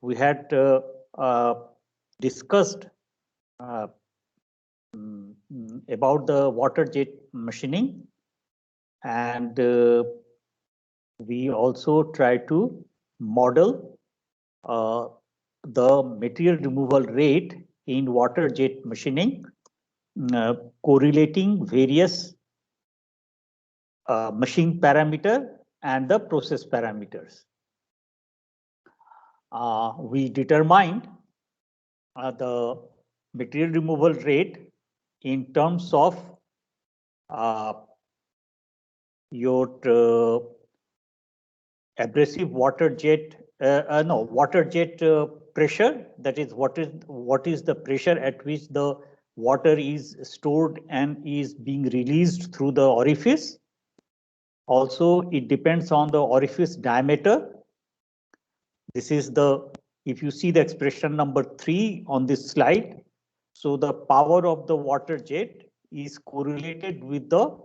we had discussed about the water jet machining, and we also try to model the material removal rate in water jet machining, correlating various machine parameter and the process parameters. We determined the material removal rate in terms of your abrasive water jet, water jet pressure. That is, what is the pressure at which the water is stored and is being released through the orifice. Also, it depends on the orifice diameter. This is if you see the expression number 3 on this slide, so the power of the water jet is correlated with the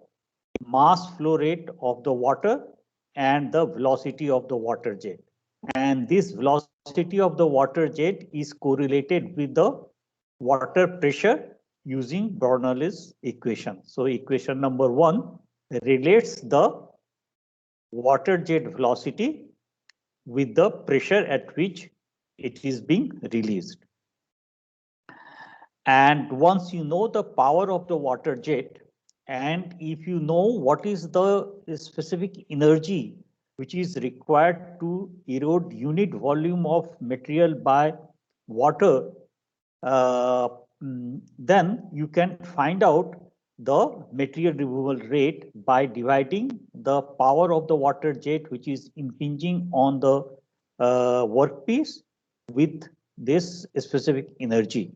mass flow rate of the water and the velocity of the water jet. And this velocity of the water jet is correlated with the water pressure using Bernoulli's equation. So equation number 1 relates the water jet velocity with the pressure at which it is being released. And once you know the power of the water jet, and if you know what is the specific energy which is required to erode unit volume of material by water, then you can find out the material removal rate by dividing the power of the water jet, which is impinging on the workpiece, with this specific energy.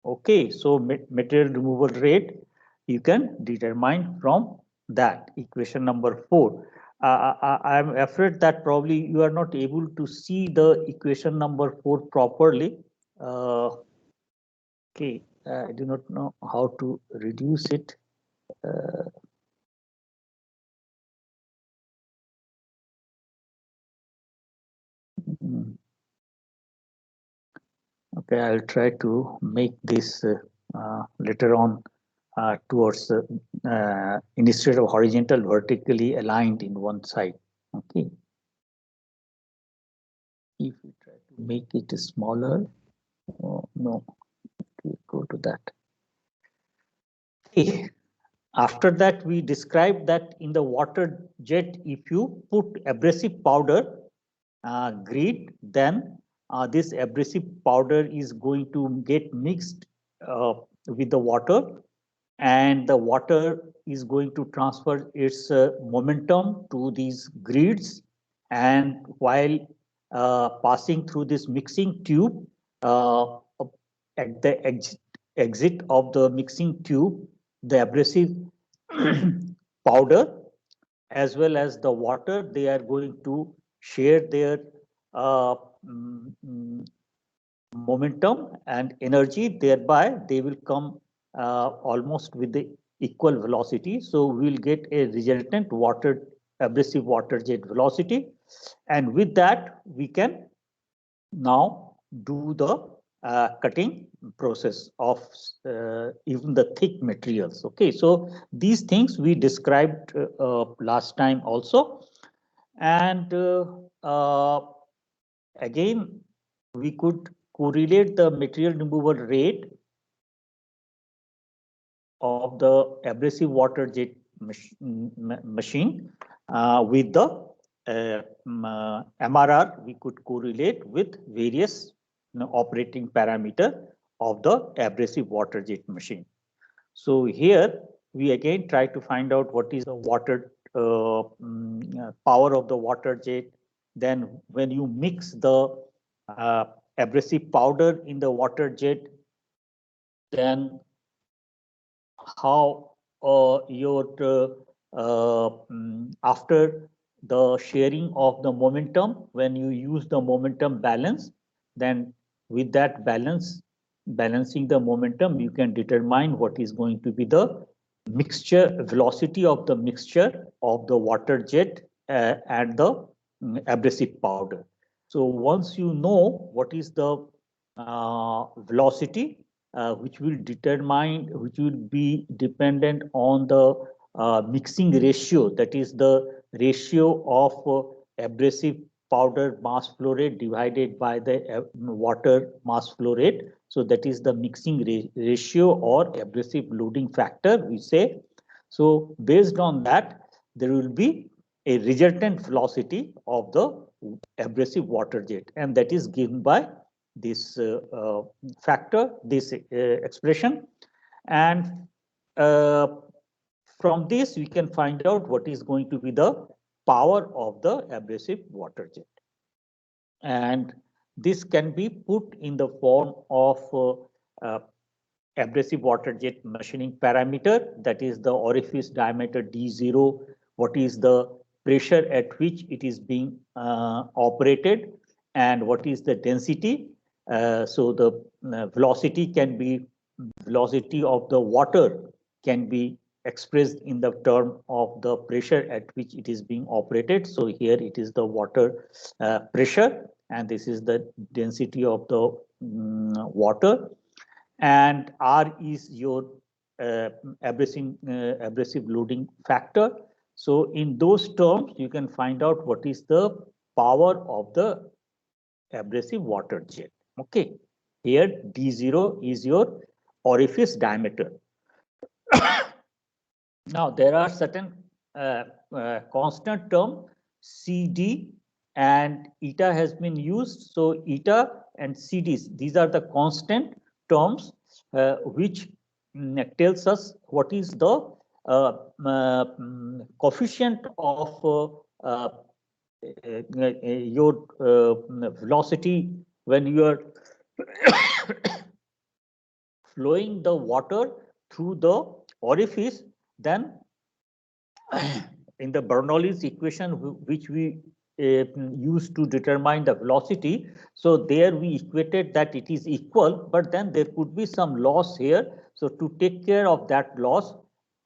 Okay, so material removal rate you can determine from that equation number 4. I'm afraid that probably you are not able to see the equation number 4 properly. Okay, I do not know how to reduce it. Okay, I'll try to make this later on towards instead of horizontal, vertically aligned in one side. Okay. If we try to make it smaller, no, okay, go to that. Okay. After that, we described that in the water jet, if you put abrasive powder grid, then this abrasive powder is going to get mixed with the water, and the water is going to transfer its momentum to these grids, and while passing through this mixing tube, at the exit of the mixing tube, the abrasive powder as well as the water, they are going to share their momentum and energy, thereby they will come almost with the equal velocity. So we'll get a resultant abrasive water jet velocity, and with that we can now do the cutting process of even the thick materials. Okay, so these things we described last time also, and again we could correlate the material removal rate of the abrasive water jet machine with the MRR. We could correlate with various operating parameter of the abrasive water jet machine. So here we again try to find out what is the water power of the water jet. Then when you mix the abrasive powder in the water jet, then how after the sharing of the momentum, when you use the momentum balance, then with that balancing the momentum, you can determine what is going to be the mixture velocity of the mixture of the water jet and the abrasive powder. So once you know what is the velocity, which will be dependent on the mixing ratio, that is the ratio of abrasive powder mass flow rate divided by the water mass flow rate. So that is the mixing ratio or abrasive loading factor, we say. So based on that, there will be a resultant velocity of the abrasive water jet, and that is given by this factor, this expression. And uh, from this, we can find out what is going to be the power of the abrasive water jet. And this can be put in the form of abrasive water jet machining parameter, that is the orifice diameter D0, what is the pressure at which it is being operated, and what is the density. So the velocity can be, velocity of the water can be expressed in the term of the pressure at which it is being operated. So here it is the water pressure, and this is the density of the water, and R is your abrasive loading factor. So in those terms, you can find out what is the power of the abrasive water jet. Okay, here D0 is your orifice diameter. Now there are certain constant term CD and eta has been used. So eta and CDs, these are the constant terms which tells us what is the coefficient of your velocity when you are flowing the water through the orifice. Then in the Bernoulli's equation, which we use to determine the velocity, so there we equated that it is equal, but then there could be some loss here. So to take care of that loss,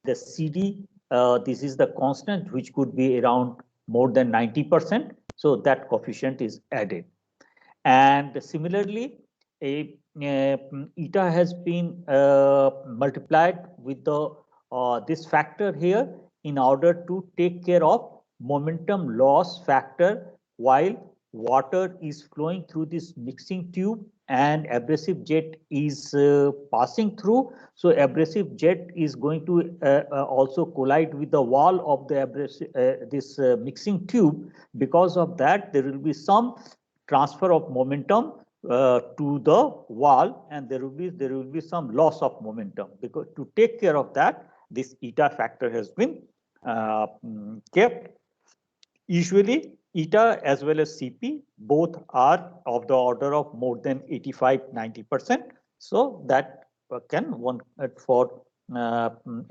the CD, this is the constant, which could be around more than 90%. So that coefficient is added. And similarly, eta has been multiplied with the this factor here in order to take care of momentum loss factor while water is flowing through this mixing tube and abrasive jet is passing through. So abrasive jet is going to also collide with the wall of the abrasive this mixing tube. Because of that, there will be some transfer of momentum to the wall, and there will be some loss of momentum. Because to take care of that, this eta factor has been kept. Usually eta as well as CP both are of the order of more than 85-90%. So that can one for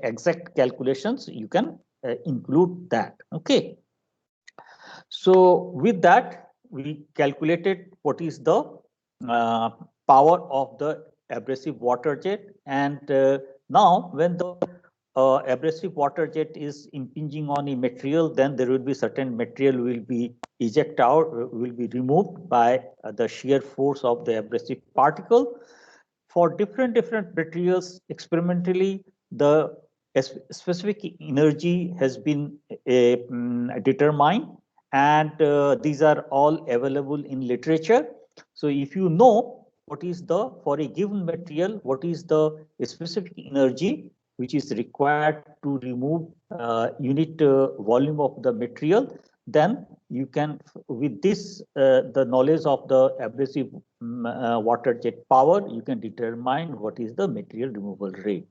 exact calculations you can include that. Okay. So with that, we calculated what is the power of the abrasive water jet. And now when the abrasive water jet is impinging on a material, then there will be certain material will be eject out, will be removed by the shear force of the abrasive particle. For different materials, experimentally, the specific energy has been determined, and these are all available in literature. So if you know what is the, for a given material, what is the specific energy which is required to remove unit volume of the material, then you can, with this, the knowledge of the abrasive water jet power, you can determine what is the material removal rate.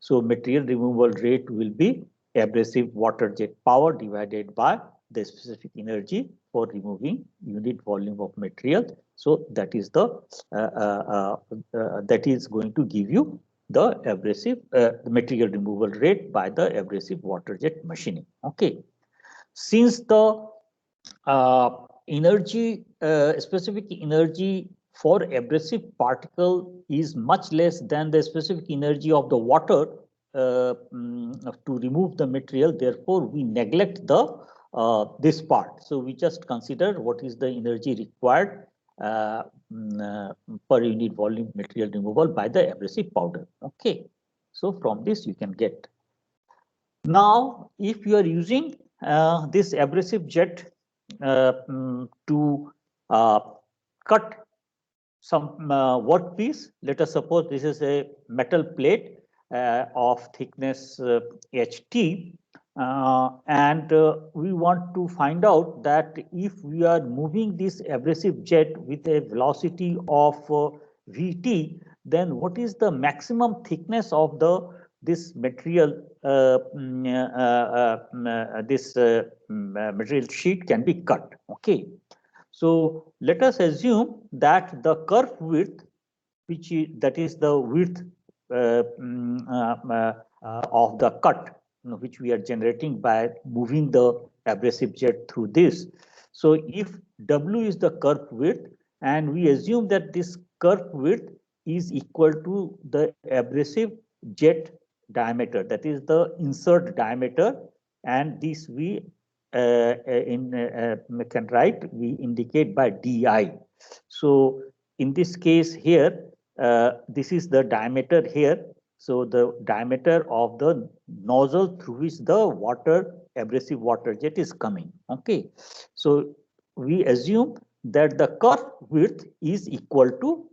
So material removal rate will be abrasive water jet power divided by the specific energy for removing unit volume of material. So that is the that is going to give you the abrasive material removal rate by the abrasive water jet machining. Okay. Since the energy, specific energy for abrasive particle is much less than the specific energy of the water to remove the material, therefore we neglect the this part. So we just consider what is the energy required per unit volume material removal by the abrasive powder. Okay, so from this you can get. Now, if you are using this abrasive jet to cut some workpiece, let us suppose this is a metal plate of thickness HT, and we want to find out that if we are moving this abrasive jet with a velocity of Vt, then what is the maximum thickness of this material? This material sheet can be cut. Okay, so let us assume that the curve width, that is the width of the cut, which we are generating by moving the abrasive jet through this. So if W is the curve width, and we assume that this curve width is equal to the abrasive jet diameter, that is the insert diameter, and this we can write, we indicate by DI. So in this case here, this is the diameter here. So the diameter of the nozzle through which the abrasive water jet is coming. Okay, so we assume that the curve width is equal to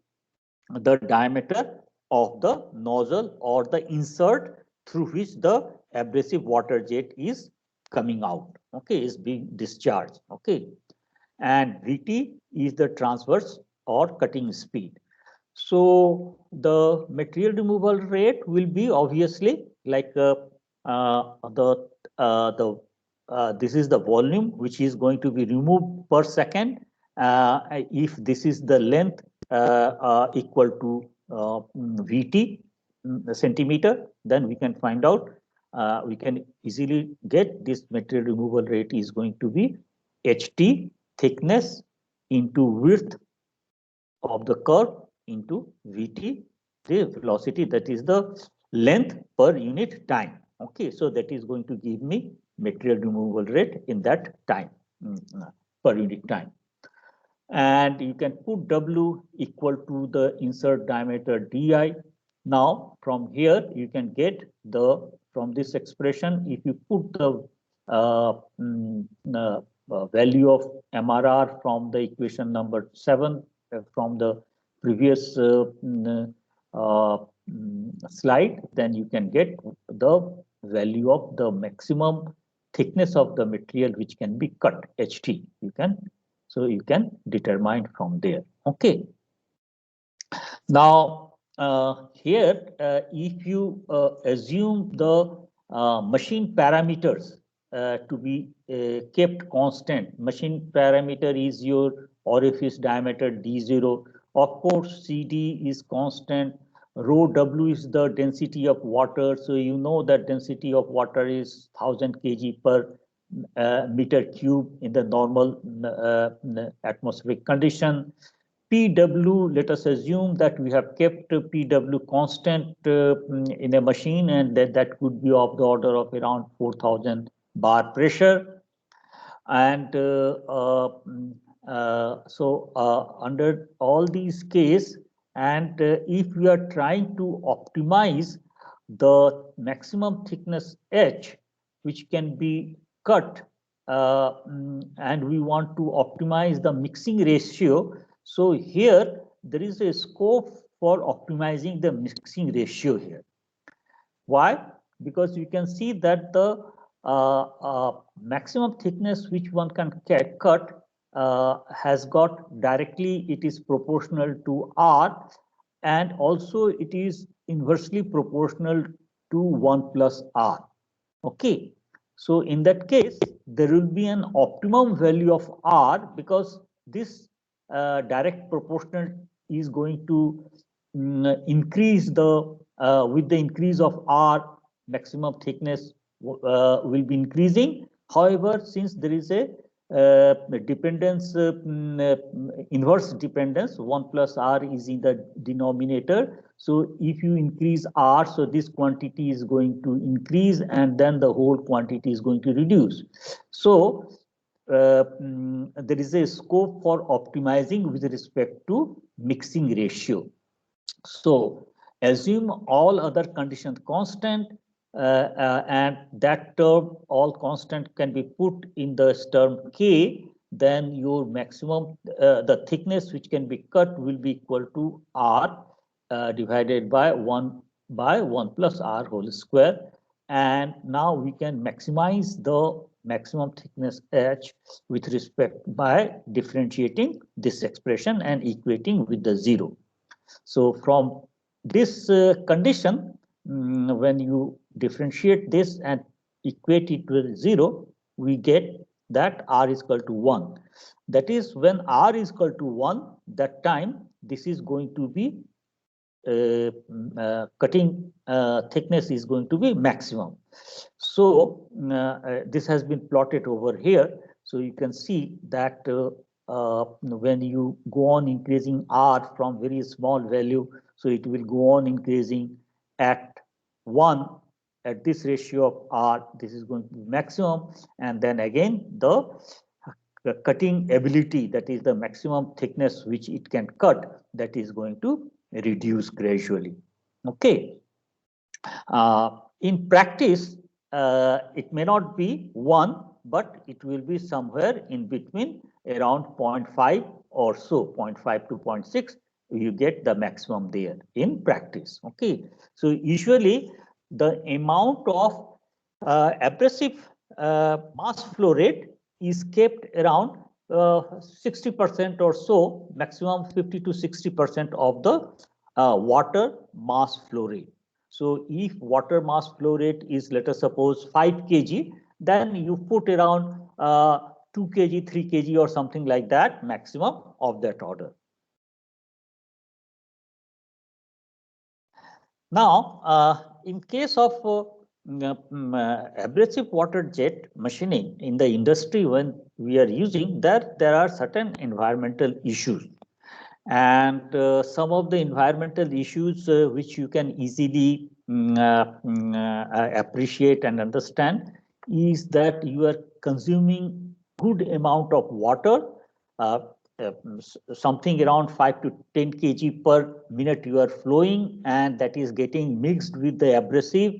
the diameter of the nozzle or the insert through which the abrasive water jet is coming out. Okay, is being discharged. Okay, and Vt is the transverse or cutting speed. So the material removal rate will be obviously like this is the volume which is going to be removed per second. If this is the length equal to Vt centimeter, then we can find out. We can easily get this material removal rate is going to be HT, thickness, into width of the curve, into Vt, the velocity, that is the length per unit time. Okay, so that is going to give me material removal rate in that time, per unit time. And you can put W equal to the insert diameter Di. Now from here you can get from this expression, if you put the value of MRR from the equation number 7 from the previous slide, then you can get the value of the maximum thickness of the material which can be cut, HT. So you can determine from there. Okay. Now here, if you assume the machine parameters to be kept constant, machine parameter is your orifice diameter D0. Of course, CD is constant. Rho W is the density of water. So you know that density of water is 1000 kg per meter cube in the normal atmospheric condition. PW, let us assume that we have kept PW constant in a machine, and that could be of the order of around 4000 bar pressure. And so under all these cases, and if we are trying to optimize the maximum thickness H, which can be cut, and we want to optimize the mixing ratio, so here there is a scope for optimizing the mixing ratio here. Why? Because you can see that the maximum thickness which one can cut has got directly, it is proportional to R, and also it is inversely proportional to 1 plus R. Okay, so in that case there will be an optimum value of R, because this direct proportional is going to increase with the increase of R, maximum thickness will be increasing. However, since there is a dependence, inverse dependence, 1 plus R is in the denominator. So if you increase R, so this quantity is going to increase and then the whole quantity is going to reduce. So there is a scope for optimizing with respect to mixing ratio. So assume all other conditions constant, and that term all constant can be put in the term K, then your maximum, the thickness which can be cut will be equal to R divided by 1 plus R whole square. And now we can maximize the maximum thickness H with respect by differentiating this expression and equating with the 0. So from this condition, when you differentiate this and equate it with 0, we get that R is equal to 1. That is, when R is equal to 1, that time this is going to be cutting thickness is going to be maximum. So this has been plotted over here. So you can see that when you go on increasing R from very small value, so it will go on increasing at 1 at this ratio of R, this is going to be maximum. And then again, the cutting ability, that is the maximum thickness which it can cut, that is going to reduce gradually. Okay. In practice, it may not be 1, but it will be somewhere in between around 0.5 or so, 0.5 to 0.6. You get the maximum there in practice. Okay. So usually the amount of abrasive mass flow rate is kept around 60% or so, maximum 50 to 60% of the water mass flow rate. So if water mass flow rate is, let us suppose 5 kg, then you put around 2 kg, 3 kg or something like that, maximum of that order. Now, in case of abrasive water jet machining in the industry, when we are using that, there are certain environmental issues. And some of the environmental issues which you can easily appreciate and understand is that you are consuming good amount of water, uh, something around 5 to 10 kg per minute you are flowing, and that is getting mixed with the abrasive,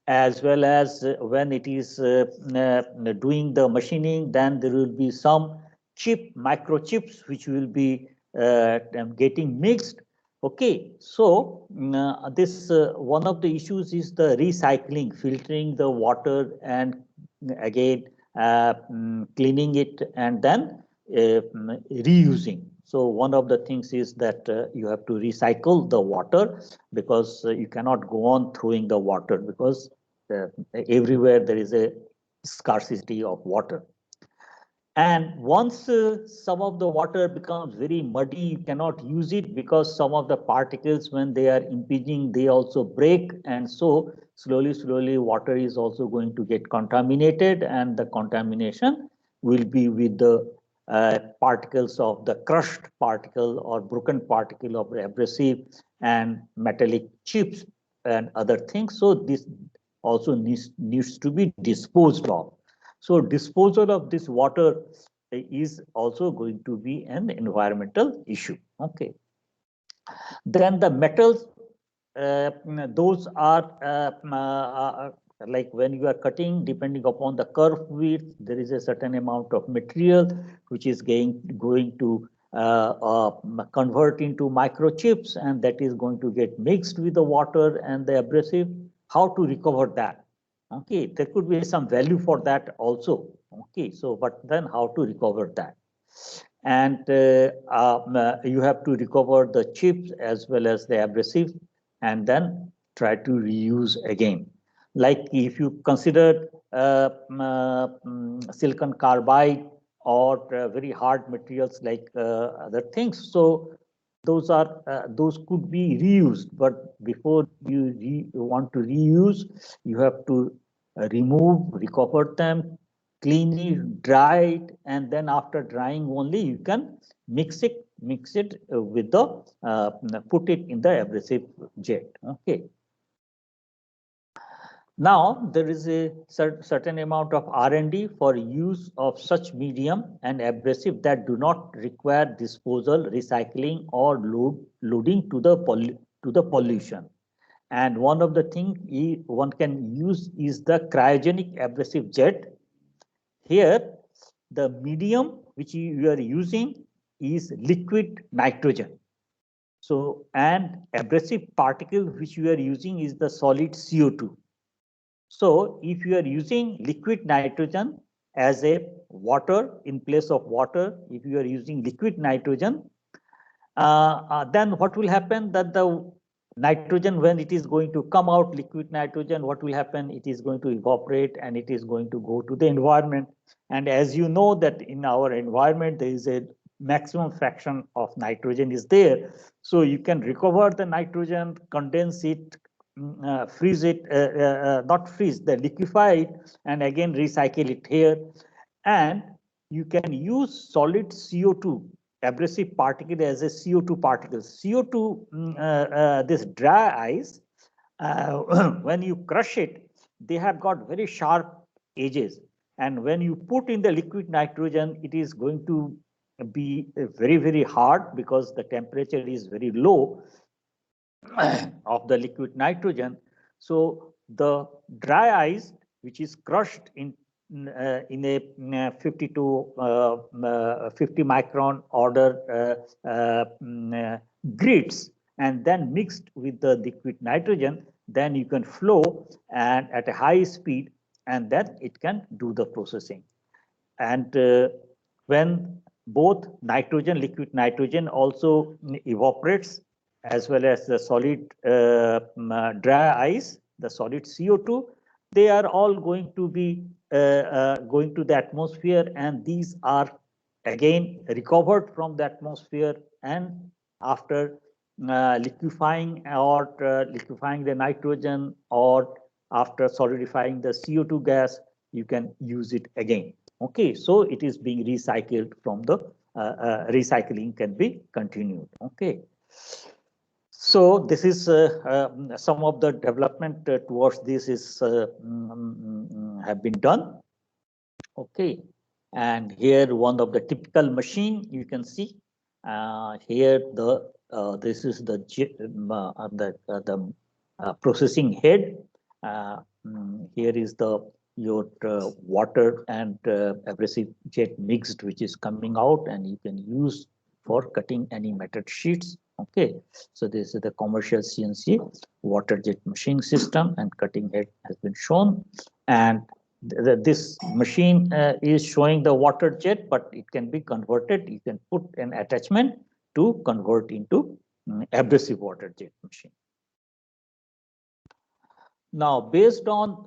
as well as when it is doing the machining, then there will be some microchips which will be getting mixed. Okay, so this one of the issues is the recycling, filtering the water, and again cleaning it, and then reusing. So one of the things is that you have to recycle the water, because you cannot go on throwing the water, because everywhere there is a scarcity of water. And once some of the water becomes very muddy, you cannot use it, because some of the particles, when they are impinging, they also break. And so slowly, water is also going to get contaminated, and the contamination will be with the particles of the crushed particle or broken particle of abrasive and metallic chips and other things. So this also needs to be disposed of. So disposal of this water is also going to be an environmental issue. Okay. Then the metals, those are like when you are cutting, depending upon the curve width, there is a certain amount of material which is going to convert into microchips, and that is going to get mixed with the water and the abrasive. How to recover that? Okay, there could be some value for that also. Okay, so but then how to recover that? And you have to recover the chips as well as the abrasive, and then try to reuse again. Like if you consider silicon carbide or very hard materials like other things, so those could be reused, but before you want to reuse, you have to recover them, clean it, dry it, and then after drying only you can mix it with the put it in the abrasive jet. Okay. Now there is a certain amount of R&D for use of such medium and abrasive that do not require disposal, recycling, or loading to the pollution. And one of the things one can use is the cryogenic abrasive jet. Here, the medium which you are using is liquid nitrogen. So, and abrasive particle which you are using is the solid CO2. So if you are using liquid nitrogen as a water in place of water, if you are using liquid nitrogen, then what will happen that the nitrogen, when it is going to come out, liquid nitrogen, what will happen? It is going to evaporate and it is going to go to the environment. And as you know that in our environment, there is a maximum fraction of nitrogen is there. So you can recover the nitrogen, condense it, freeze it, not freeze, the liquefy it, and again recycle it here. And you can use solid CO2 abrasive particle as a CO2 particle. CO2, this dry ice, when you crush it, they have got very sharp edges. And when you put in the liquid nitrogen, it is going to be very, very hard because the temperature is very low of the liquid nitrogen. So the dry ice, which is crushed in a 50 to 50 micron order grids and then mixed with the liquid nitrogen, then you can flow and at a high speed, and then it can do the processing. And when both nitrogen, liquid nitrogen also evaporates, as well as the solid dry ice, the solid CO2, they are all going to be going to the atmosphere, and these are again recovered from the atmosphere, and after liquefying or liquefying the nitrogen, or after solidifying the CO2 gas, you can use it again. Okay, so it is being recycled from the recycling can be continued. Okay. So this is some of the development towards this is have been done. Okay, and here one of the typical machine you can see here the this is the processing head. Here is the your water and abrasive jet mixed, which is coming out, and you can use for cutting any metal sheets. Okay, so this is the commercial CNC water jet machine system, and cutting head has been shown. And this machine is showing the water jet, but it can be converted. You can put an attachment to convert into abrasive water jet machine. Now, based on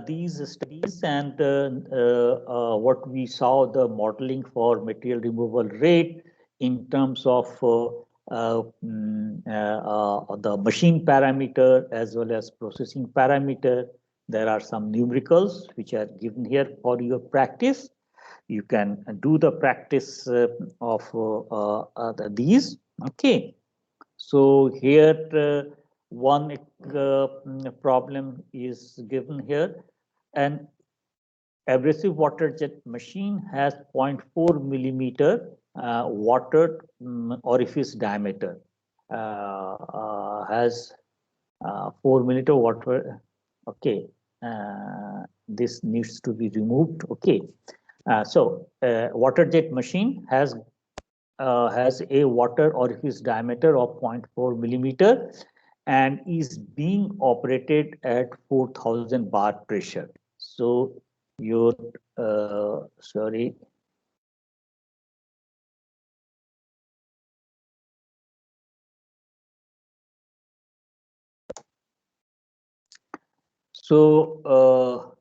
these studies and what we saw, the modeling for material removal rate in terms of the machine parameter as well as processing parameter, there are some numericals which are given here for your practice. You can do the practice of these. Okay. So here one problem is given here. An abrasive water jet machine has 0.4 millimeter water orifice diameter. Has 4 millimeter water. Okay, this needs to be removed. Okay, so water jet machine has a water orifice diameter of 0.4 millimeter and is being operated at 4,000 bar pressure. So your sorry. So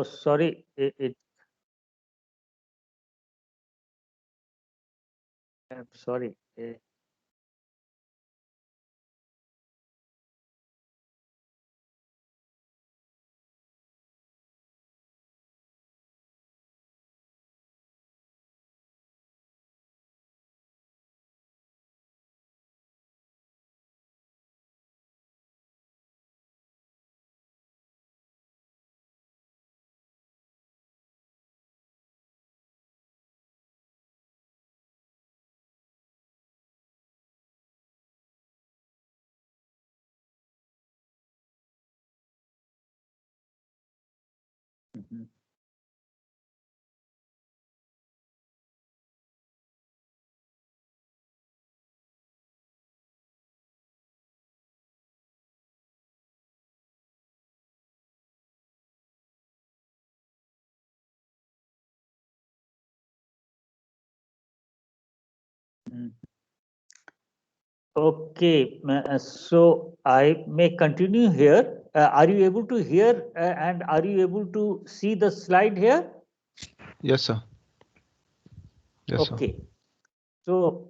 sorry, I'm sorry. Mhm. Mm. Okay, so I may continue here. Are you able to hear and are you able to see the slide here? Yes, sir. Yes, sir. Okay, so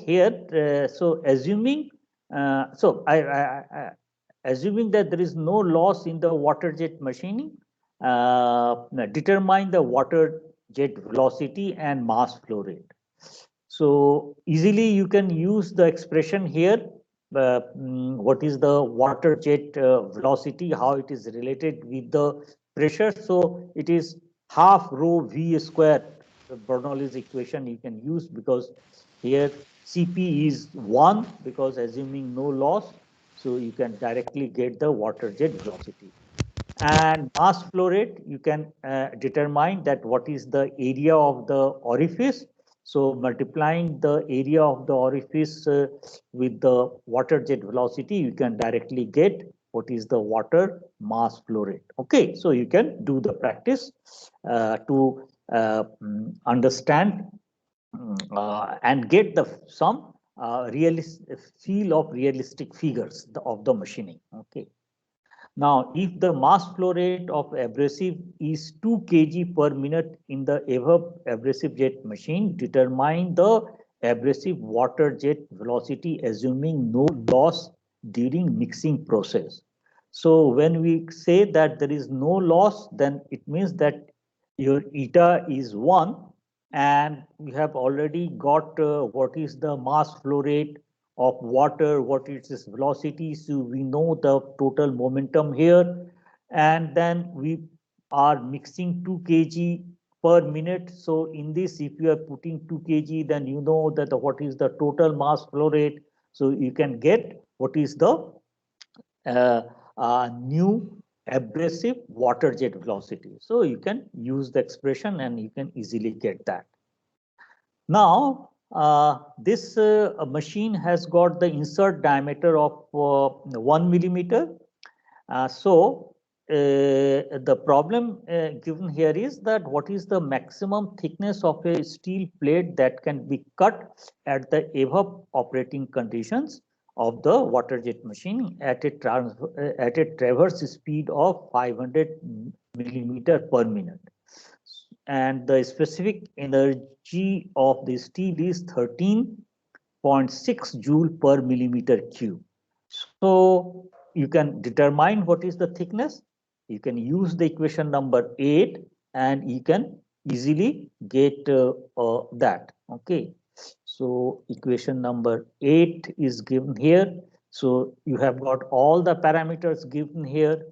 here, so assuming, I assuming that there is no loss in the water jet machining, determine the water jet velocity and mass flow rate. So easily you can use the expression here. What is the water jet velocity? How it is related with the pressure? So it is half rho v square. The Bernoulli's equation you can use because here Cp is 1 because assuming no loss, so you can directly get the water jet velocity. And mass flow rate, you can determine that what is the area of the orifice. So multiplying the area of the orifice with the water jet velocity, you can directly get what is the water mass flow rate. Okay, so you can do the practice to understand and get the some feel of realistic figures of the machining. Okay. Now, if the mass flow rate of abrasive is 2 kg per minute in the above abrasive jet machine, determine the abrasive water jet velocity assuming no loss during mixing process. So when we say that there is no loss, then it means that your eta is 1 and you have already got what is the mass flow rate of water, what is its velocity. So we know the total momentum here. And then we are mixing 2 kg per minute. So in this, if you are putting 2 kg, then you know that what is the total mass flow rate. So you can get what is the uh, new abrasive water jet velocity. So you can use the expression and you can easily get that. Now, this machine has got the insert diameter of 1 millimeter. The problem given here is that what is the maximum thickness of a steel plate that can be cut at the above operating conditions of the water jet machine at at a traverse speed of 500 millimeter per minute, and the specific energy of the steel is 13.6 joule per millimeter cube. So you can determine what is the thickness. You can use the equation number 8 and you can easily get that. Okay. So equation number 8 is given here. So you have got all the parameters given here,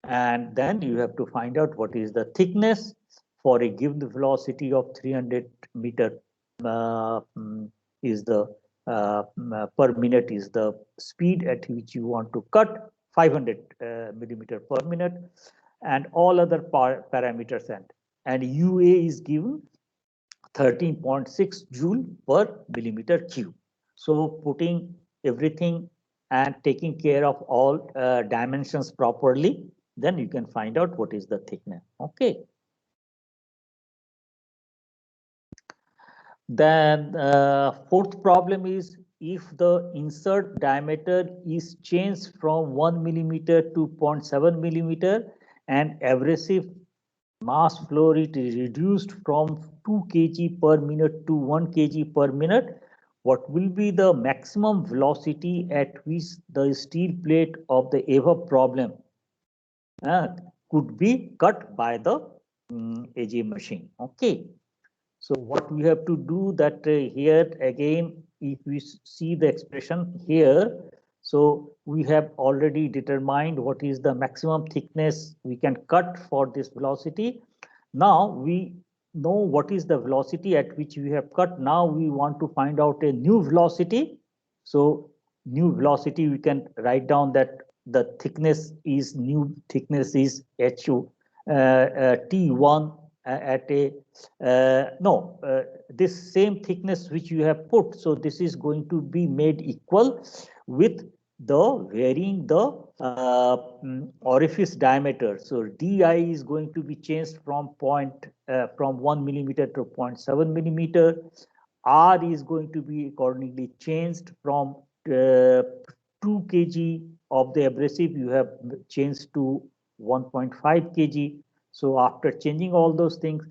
and then you have to find out what is the thickness for a given velocity of 300 meter is the per minute is the speed at which you want to cut 500 millimeter per minute, and all other parameters, and UA is given 13.6 joule per millimeter cube. So putting everything and taking care of all dimensions properly, then you can find out what is the thickness. Okay. Then fourth problem is if the insert diameter is changed from 1 millimeter to 0.7 millimeter and abrasive mass flow rate is reduced from 2 kg per minute to 1 kg per minute, what will be the maximum velocity at which the steel plate of the above problem could be cut by the AJ machine. Okay. So what we have to do that here again, if we see the expression here, so we have already determined what is the maximum thickness we can cut for this velocity. Now we know what is the velocity at which we have cut. Now we want to find out a new velocity. So new velocity, we can write down that the thickness is H2 T1 at a this same thickness which you have put, so this is going to be made equal with the varying the orifice diameter. So di is going to be changed from 1 millimeter to 0.7 millimeter. R is going to be accordingly changed from 2 kg of the abrasive, you have changed to 1.5 kg. So after changing all those things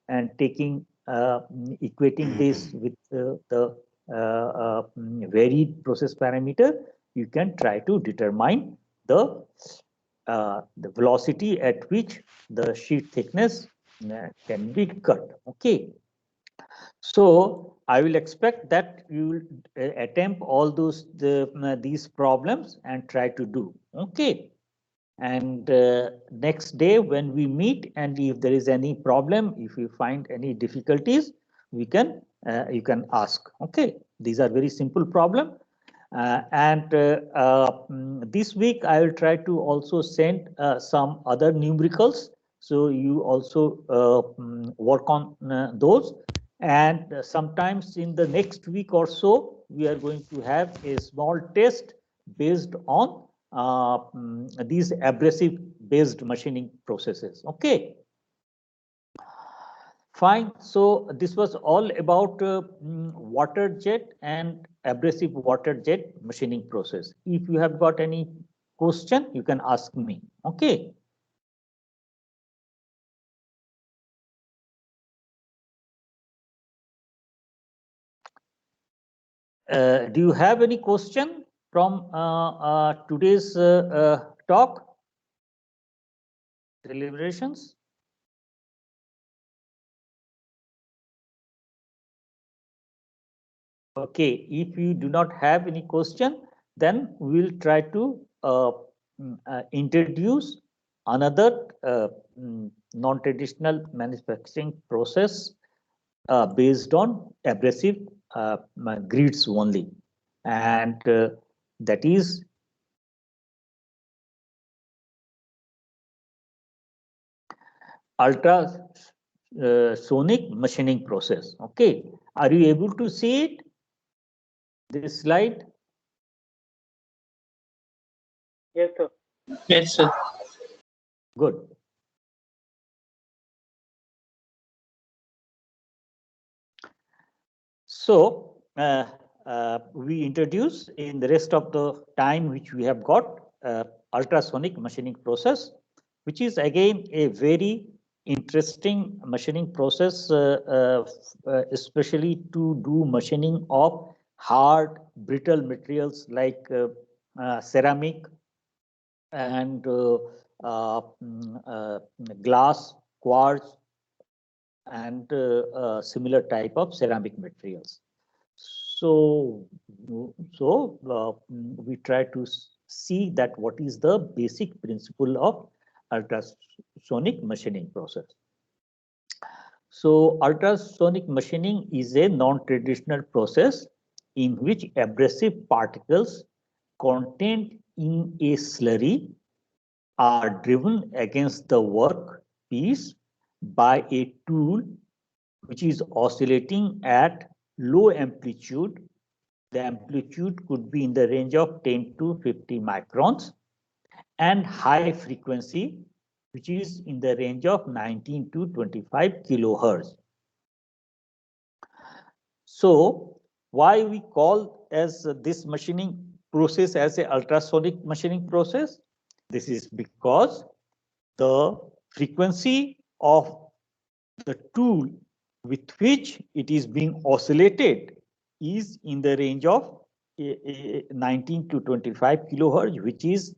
and taking equating this with the varied process parameter, you can try to determine the velocity at which the sheet thickness can be cut. Okay. So I will expect that you will attempt all these problems and try to do. Okay. And next day when we meet, and if there is any problem, if you find any difficulties, we can you can ask. Okay, these are very simple problem. This week I will try to also send some other numericals, so you also work on those. And sometimes in the next week or so, we are going to have a small test based on these abrasive based machining processes. Okay. Fine. So this was all about water jet and abrasive water jet machining process. If you have got any question, you can ask me. Okay. Do you have any question from today's talk? Deliberations? Okay, if you do not have any question, then we'll try to introduce another non-traditional manufacturing process based on abrasive grids only, and that is ultrasonic machining process. Okay, are you able to see it? This slide? Yes, sir. Yes, sir. Good. So we introduce in the rest of the time which we have got ultrasonic machining process, which is again a very interesting machining process, especially to do machining of hard brittle materials like ceramic and glass, quartz, and similar type of ceramic materials. So we try to see that what is the basic principle of ultrasonic machining process. So ultrasonic machining is a non-traditional process in which abrasive particles contained in a slurry are driven against the work piece by a tool which is oscillating at low amplitude. The amplitude could be in the range of 10 to 50 microns, and high frequency, which is in the range of 19 to 25 kilohertz. So why we call as this machining process as a ultrasonic machining process? This is because the frequency of the tool with which it is being oscillated is in the range of 19 to 25 kilohertz, which is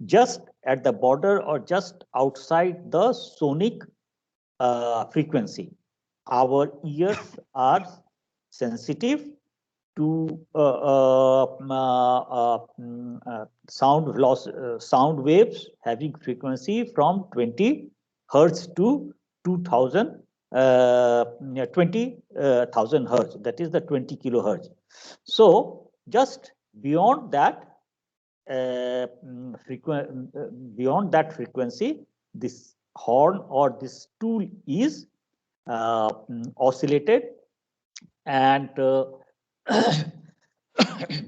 just at the border or just outside the sonic frequency. Our ears are sensitive to sound waves having frequency from 20 hertz to 2000 20,000 hertz, that is the 20 kilohertz. So just beyond that beyond that frequency, this horn or this tool is oscillated, and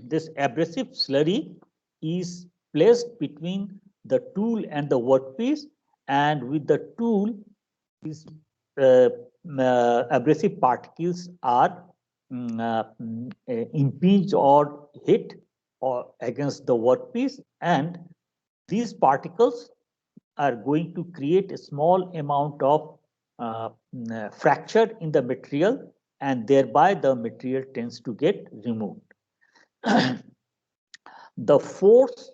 this abrasive slurry is placed between the tool and the workpiece, and with the tool, these abrasive particles are impinged or hit or against the workpiece, and these particles are going to create a small amount of fracture in the material, and thereby the material tends to get removed. The force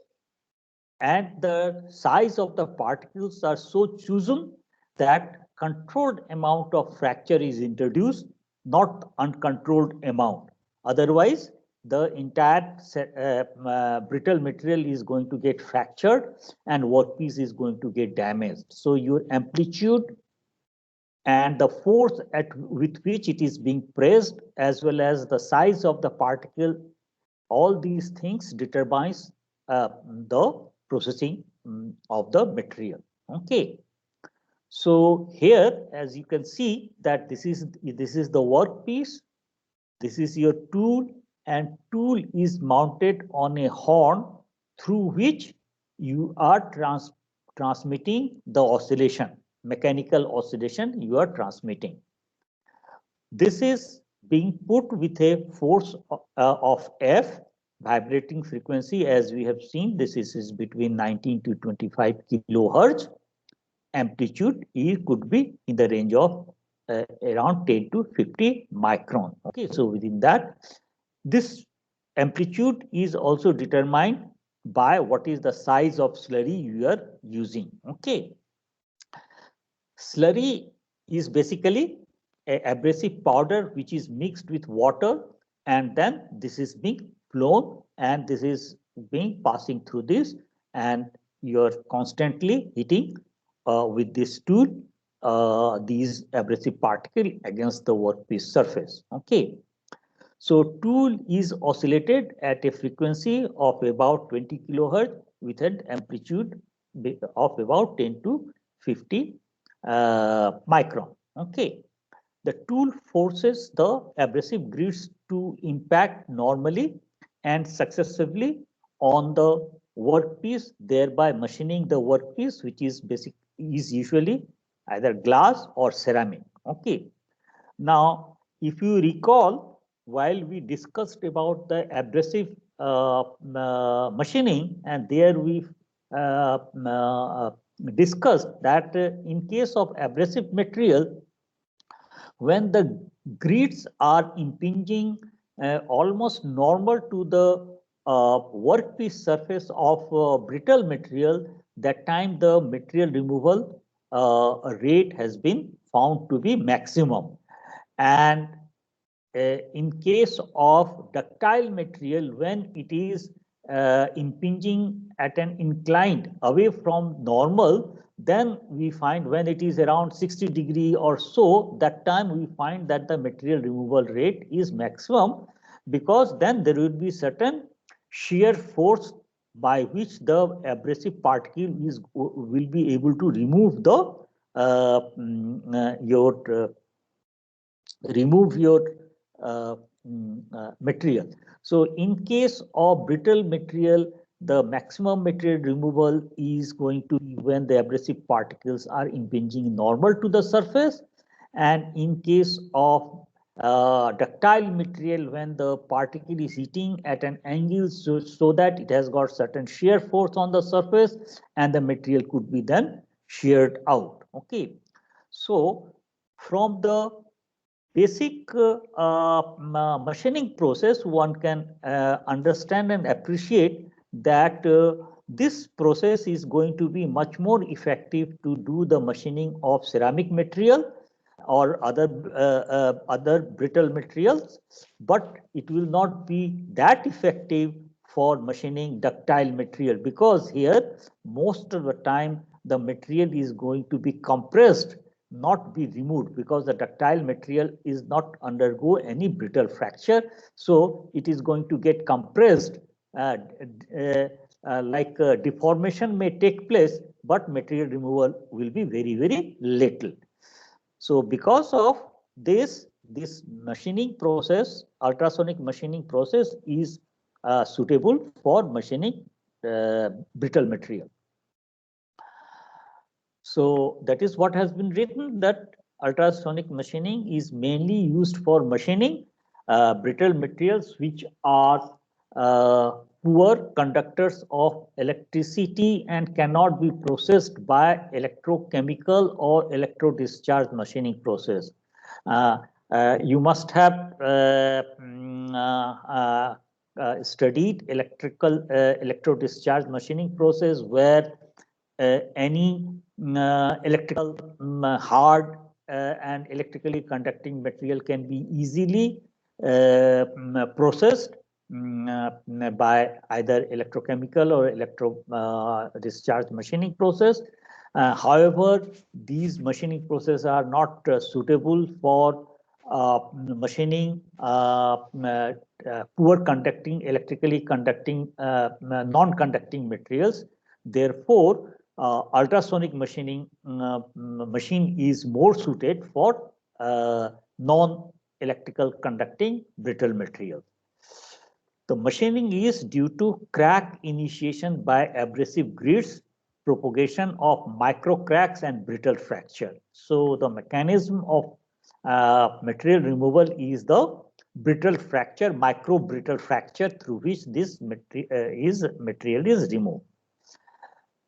and the size of the particles are so chosen that controlled amount of fracture is introduced, not uncontrolled amount. Otherwise, the entire brittle material is going to get fractured and workpiece is going to get damaged. So your amplitude and the force with which it is being pressed, as well as the size of the particle, all these things determines the processing of the material. Okay. So here, as you can see, that this is the workpiece, this is your tool, and tool is mounted on a horn through which you are transmitting the oscillation, mechanical oscillation you are transmitting. This is being put with a force of F, vibrating frequency, as we have seen. This is between 19 to 25 kilohertz. Amplitude could be in the range of around 10 to 50 micron. Okay, so within that, this amplitude is also determined by what is the size of slurry you are using. Okay, slurry is basically an abrasive powder which is mixed with water, and then this is being flown, and this is being passing through this, and you're constantly hitting with this tool these abrasive particles against the workpiece surface. Okay, so tool is oscillated at a frequency of about 20 kilohertz with an amplitude of about 10 to 50 micron. Okay, the tool forces the abrasive grids to impact normally and successively on the workpiece, thereby machining the workpiece, which is usually either glass or ceramic. Okay. Now, if you recall, while we discussed about the abrasive machining, and there we discussed that in case of abrasive material, when the grids are impinging almost normal to the workpiece surface of brittle material, that time the material removal rate has been found to be maximum. And in case of ductile material, when it is impinging at an inclined away from normal, then we find when it is around 60 degree or so, that time we find that the material removal rate is maximum, because then there will be certain shear force by which the abrasive particle will be able to remove the material. So in case of brittle material, the maximum material removal is going to be when the abrasive particles are impinging normal to the surface. And in case of ductile material, when the particle is hitting at an angle so that it has got certain shear force on the surface, and the material could be then sheared out. Okay. So from the basic machining process, one can understand and appreciate that this process is going to be much more effective to do the machining of ceramic material or other brittle materials, but it will not be that effective for machining ductile material, because here most of the time the material is going to be compressed, not be removed, because the ductile material is not undergo any brittle fracture, so it is going to get compressed. Deformation may take place, but material removal will be very little. So because of this machining process, ultrasonic machining process is suitable for machining brittle material. So that is what has been written, that ultrasonic machining is mainly used for machining brittle materials which are poor conductors of electricity and cannot be processed by electrochemical or electrodischarge machining process. You must have studied electrodischarge machining process, where any electrical hard and electrically conducting material can be easily processed by either electrochemical or electro discharge machining process. However, these machining processes are not suitable for machining poor conducting, electrically conducting, non-conducting materials. Therefore, ultrasonic machining machine is more suited for non-electrical conducting brittle materials. The machining is due to crack initiation by abrasive grids, propagation of micro cracks and brittle fracture. So the mechanism of material removal is the brittle fracture, micro brittle fracture, through which this material is removed.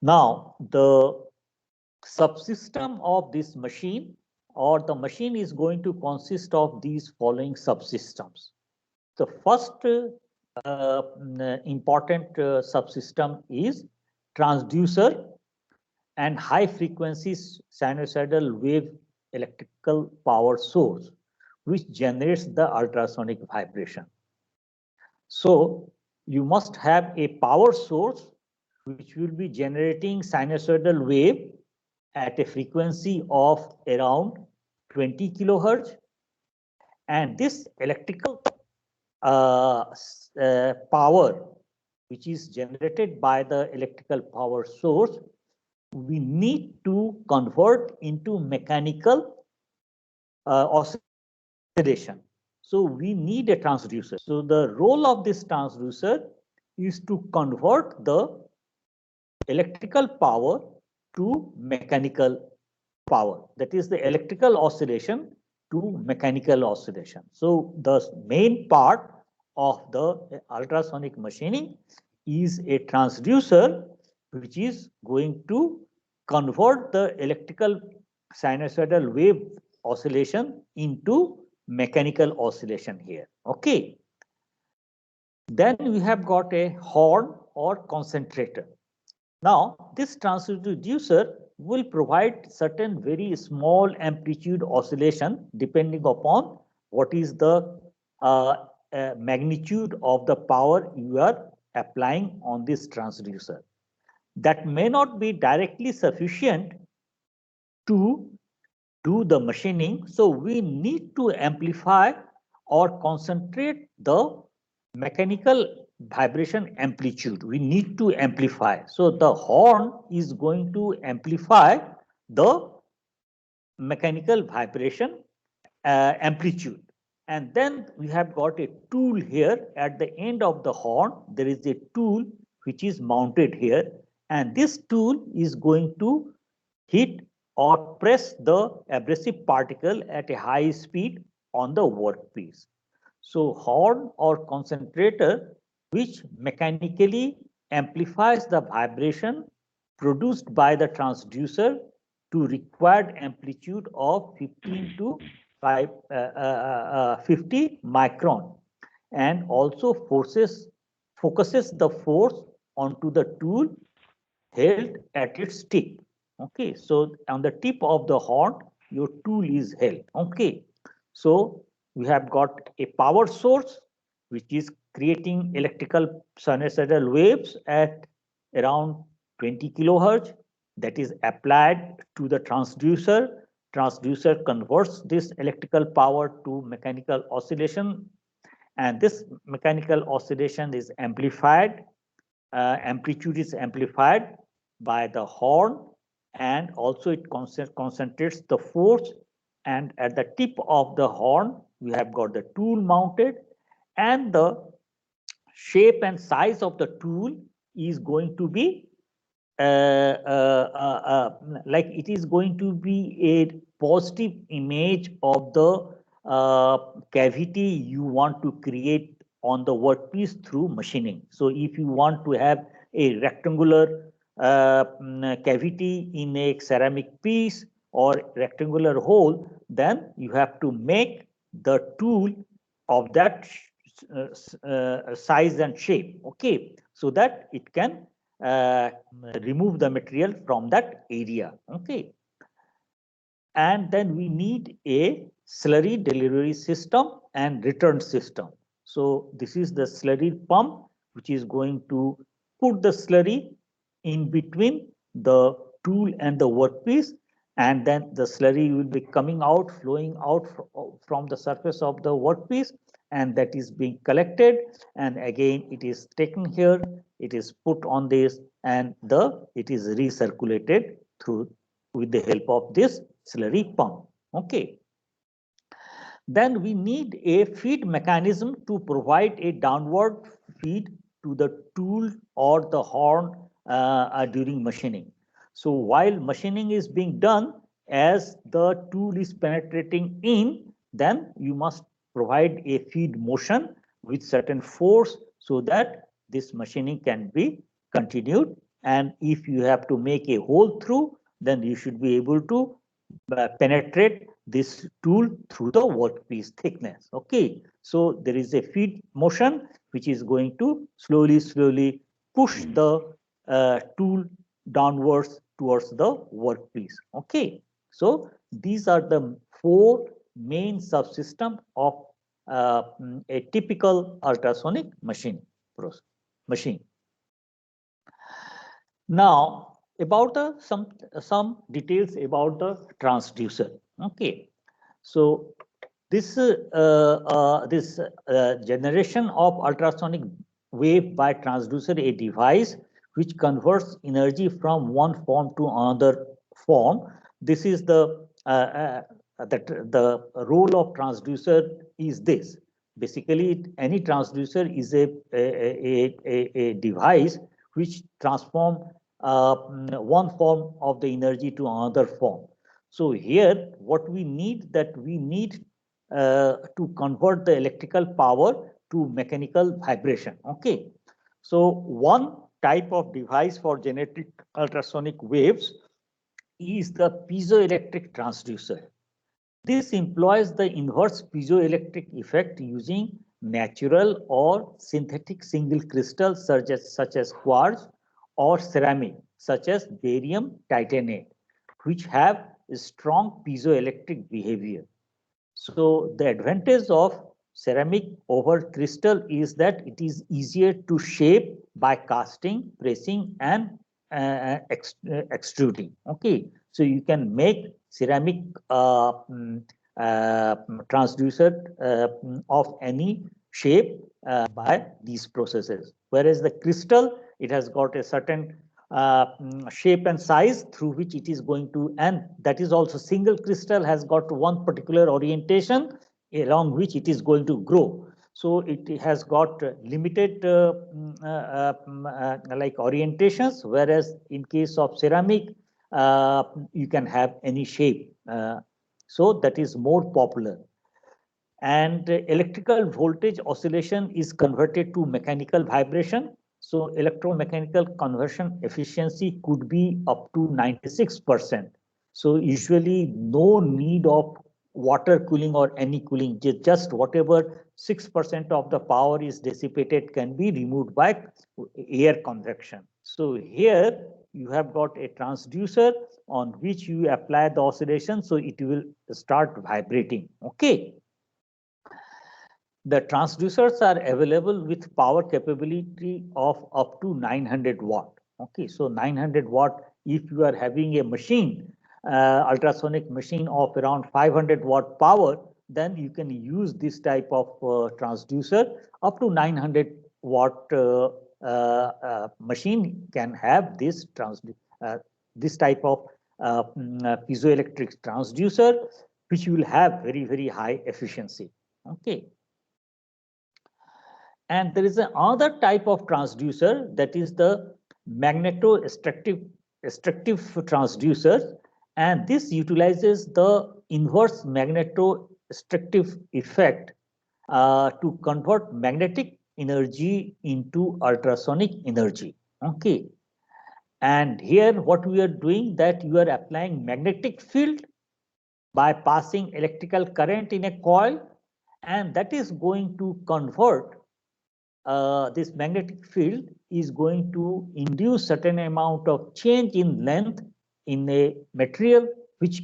Now, the subsystem of this machine, or the machine, is going to consist of these following subsystems. The first important subsystem is transducer and high frequency sinusoidal wave electrical power source, which generates the ultrasonic vibration. So you must have a power source which will be generating sinusoidal wave at a frequency of around 20 kilohertz, and this electrical power which is generated by the electrical power source, we need to convert into mechanical oscillation. So we need a transducer. So the role of this transducer is to convert the electrical power to mechanical power. That is the electrical oscillation to mechanical oscillation. So the main part of the ultrasonic machining is a transducer which is going to convert the electrical sinusoidal wave oscillation into mechanical oscillation here. Okay. Then we have got a horn or concentrator. Now, this transducer will provide certain very small amplitude oscillation depending upon what is the magnitude of the power you are applying on this transducer. That may not be directly sufficient to do the machining, so we need to amplify or concentrate the mechanical vibration amplitude. We need to amplify. So the horn is going to amplify the mechanical vibration amplitude. And then we have got a tool here at the end of the horn. There is a tool which is mounted here, and this tool is going to hit or press the abrasive particle at a high speed on the workpiece. So horn or concentrator, which mechanically amplifies the vibration produced by the transducer to required amplitude of 15 to 50 micron, and also focuses the force onto the tool held at its tip. Okay, so on the tip of the horn, your tool is held. Okay, so we have got a power source which is creating electrical sinusoidal waves at around 20 kilohertz, that is applied to the transducer. Transducer converts this electrical power to mechanical oscillation, and this mechanical oscillation is amplified. Amplitude is amplified by the horn, and also it concentrates the force, and at the tip of the horn we have got the tool mounted, and the shape and size of the tool is going to be like it is going to be a positive image of the cavity you want to create on the workpiece through machining. So if you want to have a rectangular cavity in a ceramic piece or rectangular hole, then you have to make the tool of that size and shape, okay, so that it can remove the material from that area, okay. And then we need a slurry delivery system and return system. So this is the slurry pump which is going to put the slurry in between the tool and the workpiece, and then the slurry will be coming out, flowing out from the surface of the workpiece, and that is being collected, and again it is taken here, it is put on this, and it is recirculated through with the help of this slurry pump, okay. Then we need a feed mechanism to provide a downward feed to the tool or the horn during machining. So while machining is being done, as the tool is penetrating in, then you must provide a feed motion with certain force so that this machining can be continued. And if you have to make a hole through, then you should be able to penetrate this tool through the workpiece thickness, okay. So there is a feed motion which is going to slowly push the tool downwards towards the workpiece, okay. So these are the four main subsystem of a typical ultrasonic machine. Now about some details about the transducer, okay. So this generation of ultrasonic wave by transducer, a device which converts energy from one form to another form. This is the role of transducer is this. Basically, any transducer is a device which transform one form of the energy to another form. So here, what we need to convert the electrical power to mechanical vibration. Okay, so one type of device for generating ultrasonic waves is the piezoelectric transducer. This employs the inverse piezoelectric effect using natural or synthetic single crystals such as quartz, or ceramic such as barium titanate, which have a strong piezoelectric behavior. So the advantage of ceramic over crystal is that it is easier to shape by casting, pressing, and extruding. Okay, so you can make ceramic transducer of any shape by these processes. Whereas the crystal, it has got a certain shape and size through which it is going to, and that is also single crystal has got one particular orientation along which it is going to grow. So it has got limited like orientations, whereas in case of ceramic, you can have any shape. So that is more popular. And electrical voltage oscillation is converted to mechanical vibration. So electromechanical conversion efficiency could be up to 96%. So usually no need of water cooling or any cooling, just whatever 6% of the power is dissipated can be removed by air convection. So here you have got a transducer on which you apply the oscillation, so it will start vibrating. Okay. The transducers are available with power capability of up to 900 watt. Okay, so 900 watt, if you are having a machine, ultrasonic machine of around 500 watt power, then you can use this type of transducer. Up to 900 watt machine can have this this type of piezoelectric transducer, which will have very high efficiency. Okay. And there is another type of transducer, that is the magnetostrictive transducer, and this utilizes the inverse magnetostrictive effect to convert magnetic energy into ultrasonic energy. Okay, and here what we are doing, that you are applying magnetic field by passing electrical current in a coil, and that is going to convert this magnetic field is going to induce certain amount of change in length in a material, which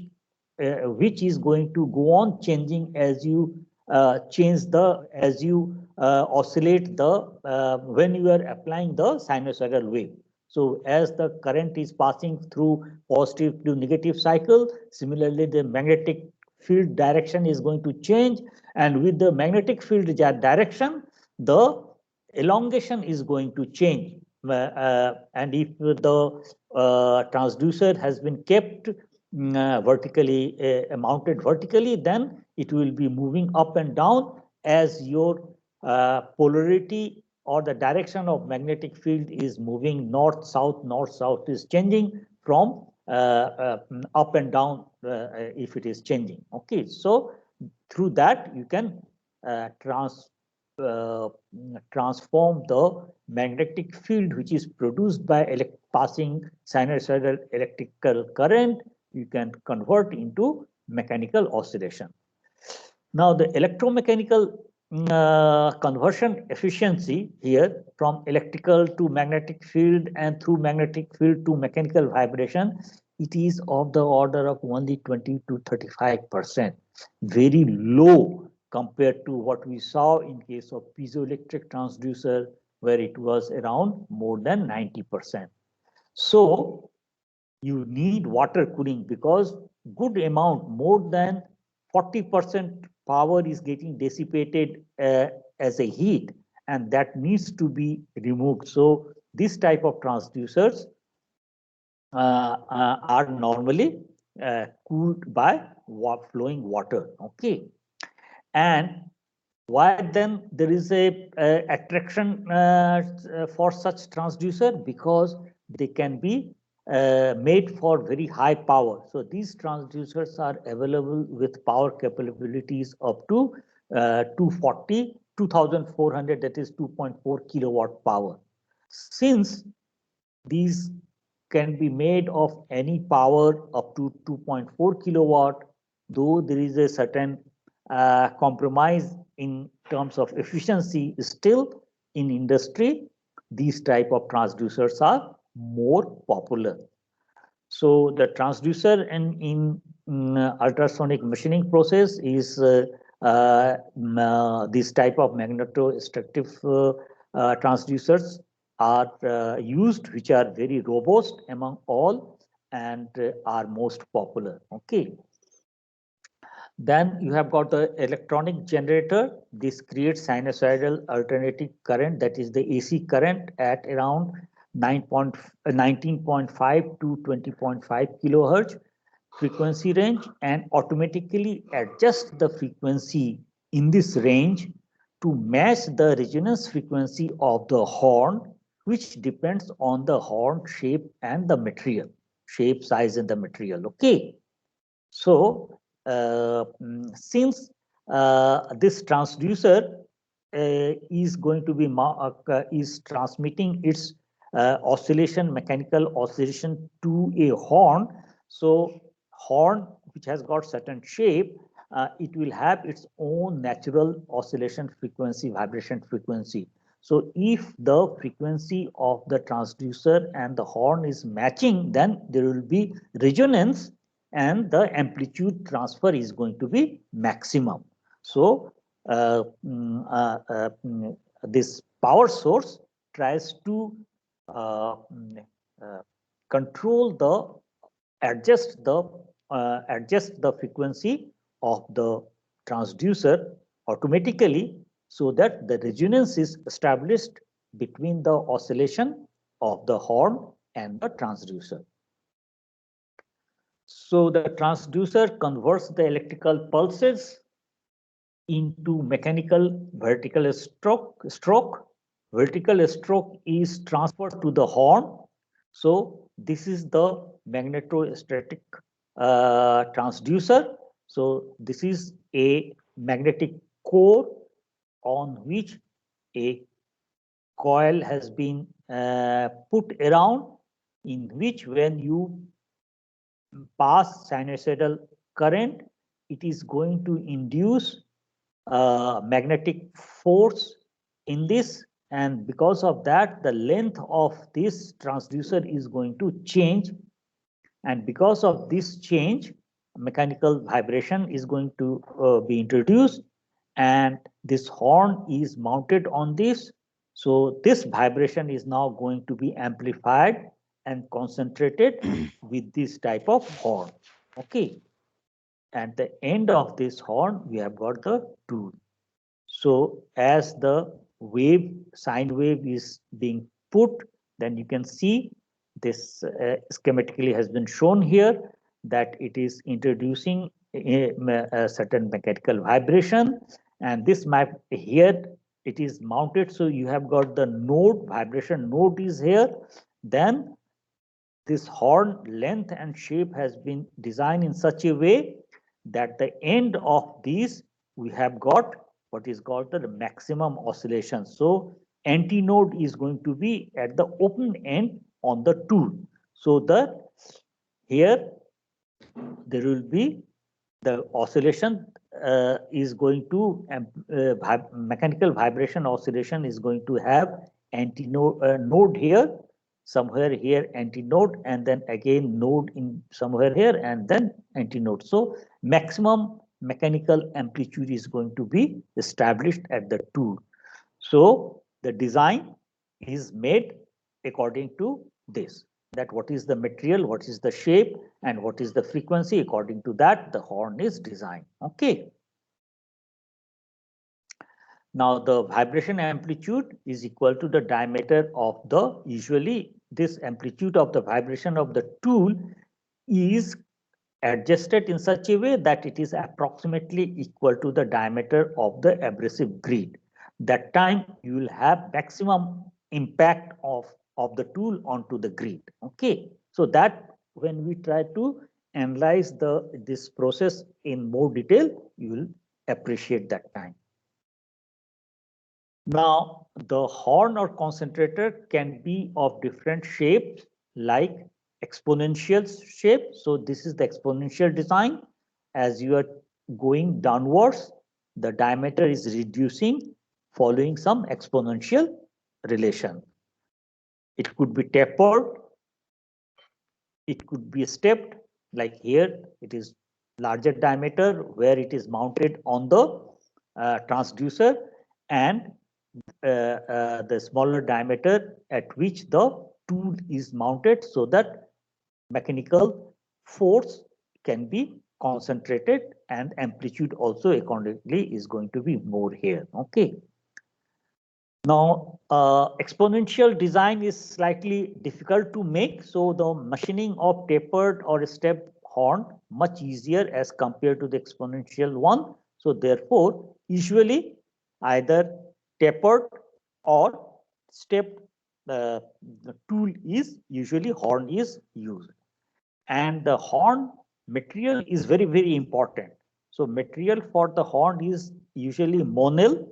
is going to go on changing as you oscillate the when you are applying the sinusoidal wave. So as the current is passing through positive to negative cycle, similarly the magnetic field direction is going to change, and with the magnetic field direction, the elongation is going to change. And if the transducer has been kept vertically, mounted vertically, then it will be moving up and down as your polarity or the direction of magnetic field is moving north south is changing from up and down if it is changing. Okay, so through that you can transform the magnetic field which is produced by passing sinusoidal electrical current, you can convert into mechanical oscillation. Now the electromechanical conversion efficiency here, from electrical to magnetic field and through magnetic field to mechanical vibration, it is of the order of only 20 to 35%, very low compared to what we saw in case of piezoelectric transducer, where it was around more than 90%. So you need water cooling, because good amount, more than 40% power is getting dissipated as a heat, and that needs to be removed. So this type of transducers are normally cooled by flowing water. Okay, and why then there is a attraction for such transducer? Because they can be made for very high power. So these transducers are available with power capabilities up to 2400, that is 2.4 kilowatt power. Since these can be made of any power up to 2.4 kilowatt, though there is a certain compromise in terms of efficiency, still in industry, these type of transducers are more popular. So the transducer in ultrasonic machining process is this type of magnetostrictive transducers are used, which are very robust among all and are most popular. Okay. Then you have got the electronic generator. This creates sinusoidal alternating current, that is the AC current, at around 19.5 to 20.5 kilohertz frequency range, and automatically adjust the frequency in this range to match the resonance frequency of the horn, which depends on the horn shape and the material, shape, size, and the material. Okay. So since this transducer is going to be is transmitting its mechanical oscillation to a horn, so horn which has got certain shape, it will have its own natural oscillation frequency, vibration frequency. So if the frequency of the transducer and the horn is matching, then there will be resonance and the amplitude transfer is going to be maximum. So this power source tries to control adjust the frequency of the transducer automatically, so that the resonance is established between the oscillation of the horn and the transducer. So the transducer converts the electrical pulses into mechanical vertical stroke. Vertical stroke is transferred to the horn. So this is the magnetostatic transducer. So this is a magnetic core on which a coil has been put around, in which when you pass sinusoidal current, it is going to induce magnetic force in this, and because of that the length of this transducer is going to change, and because of this change mechanical vibration is going to be introduced, and this horn is mounted on this. So this vibration is now going to be amplified and concentrated with this type of horn. Okay, at the end of this horn we have got the tool. So as the sine wave is being put, then you can see this schematically has been shown here that it is introducing a certain mechanical vibration, and this map here it is mounted. So you have got the node, vibration node is here. Then this horn length and shape has been designed in such a way that the end of these we have got what is called the maximum oscillation. So antinode is going to be at the open end on the tool. So here there will be the oscillation is going to mechanical vibration oscillation is going to have antinode node here, somewhere here antinode, and then again node in somewhere here, and then antinode. So maximum mechanical amplitude is going to be established at the tool. So the design is made according to this, that what is the material, what is the shape, and what is the frequency. According to that, the horn is designed. Okay. Now the vibration amplitude is equal to the diameter of the, usually this amplitude of the vibration of the tool is adjusted in such a way that it is approximately equal to the diameter of the abrasive grid. That time you will have maximum impact of the tool onto the grid. Okay, so that when we try to analyze this process in more detail, you will appreciate that time. Now the horn or concentrator can be of different shapes, like exponential shape. So this is the exponential design. As you are going downwards, the diameter is reducing following some exponential relation. It could be tapered, it could be stepped, like here it is larger diameter where it is mounted on the transducer, and the smaller diameter at which the tool is mounted, so that mechanical force can be concentrated and amplitude also accordingly is going to be more here. Okay. Now, exponential design is slightly difficult to make. So the machining of tapered or stepped horn much easier as compared to the exponential one. So therefore, usually either tapered or stepped the tool is usually horn is used. And the horn material is very, very important. So material for the horn is usually monel,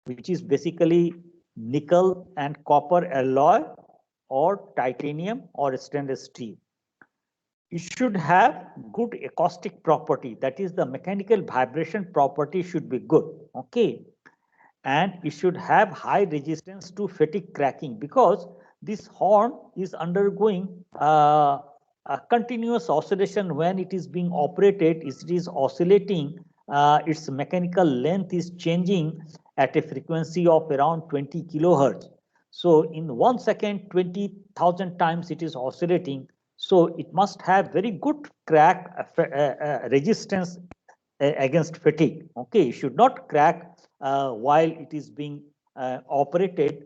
which is basically nickel and copper alloy, or titanium or stainless steel. it should have good acoustic property. That is, the mechanical vibration property should be good. Okay. And it should have high resistance to fatigue cracking, because this horn is undergoing a continuous oscillation. When it is being operated, it is oscillating, its mechanical length is changing at a frequency of around 20 kilohertz. So in 1 second, 20,000 times it is oscillating. So it must have very good crack resistance against fatigue. Okay, it should not crack while it is being operated,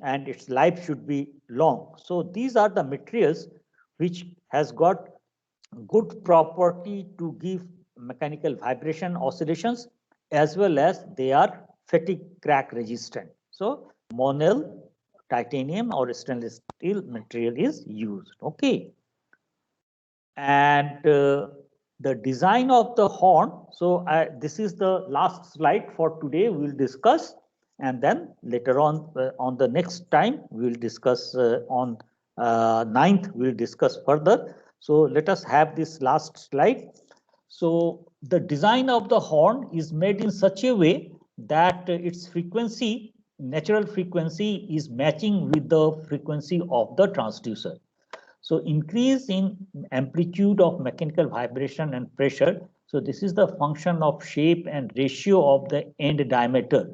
and its life should be long. So these are the materials which has got good property to give mechanical vibration oscillations, as well as they are fatigue crack resistant. So Monel, titanium or stainless steel material is used. Okay. And the design of the horn. So this is the last slide for today. We'll discuss, and then later on the next time we'll discuss on 9th. We'll discuss further. So let us have this last slide. So the design of the horn is made in such a way that its frequency, natural frequency, is matching with the frequency of the transducer. So increase in amplitude of mechanical vibration and pressure. So this is the function of shape and ratio of the end diameter.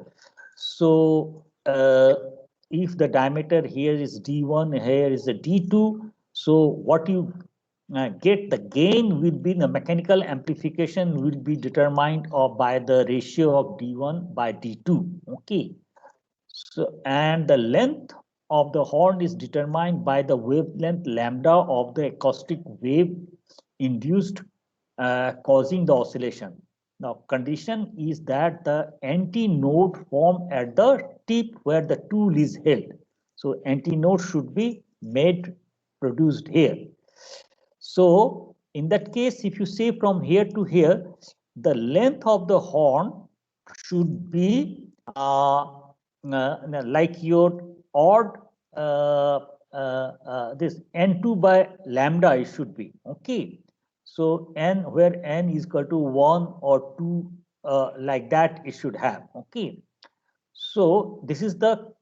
So if the diameter here is D1, here is a D2. So what you get, the gain will be, the mechanical amplification will be determined by the ratio of D1 by D2. Okay. So, and the length of the horn is determined by the wavelength lambda of the acoustic wave induced, causing the oscillation. Now, condition is that the anti-node form at the tip where the tool is held. So, anti-node should be made, produced here. So, in that case, if you say from here to here, the length of the horn should be like your odd this n2 by lambda, it should be. Okay. So n, where n is equal to 1 or 2, like that it should have. Okay. So this is the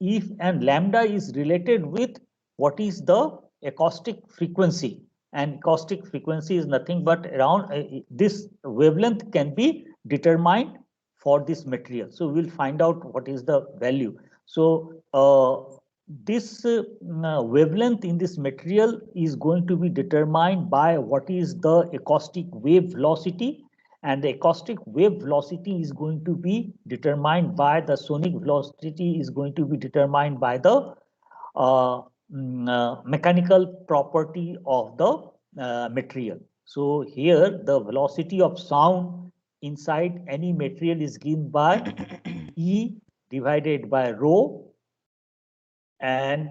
if, and lambda is related with what is the acoustic frequency, and acoustic frequency is nothing but around this wavelength can be determined for this material. So we'll find out what is the value. So this wavelength in this material is going to be determined by what is the acoustic wave velocity, and the acoustic wave velocity is going to be determined by the sonic velocity, is going to be determined by the mechanical property of the material. So here the velocity of sound inside any material is given by E divided by rho, and